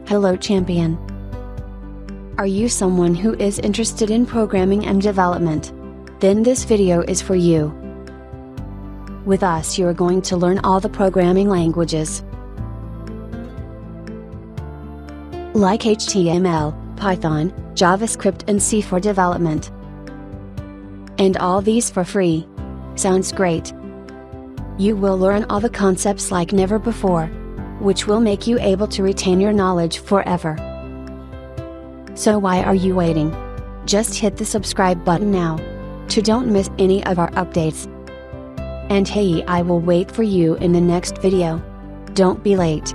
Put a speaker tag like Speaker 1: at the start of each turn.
Speaker 1: Hello champion! Are you someone who is interested in programming and development? Then this video is for you. With us you are going to learn all the programming languages like HTML, Python, JavaScript and C for development. And all these for free. Sounds great! You will learn all the concepts like never before, which will make you able to retain your knowledge forever. So why are you waiting? Just hit the subscribe button now, to don't miss any of our updates. And hey, I will wait for you in the next video. Don't be late.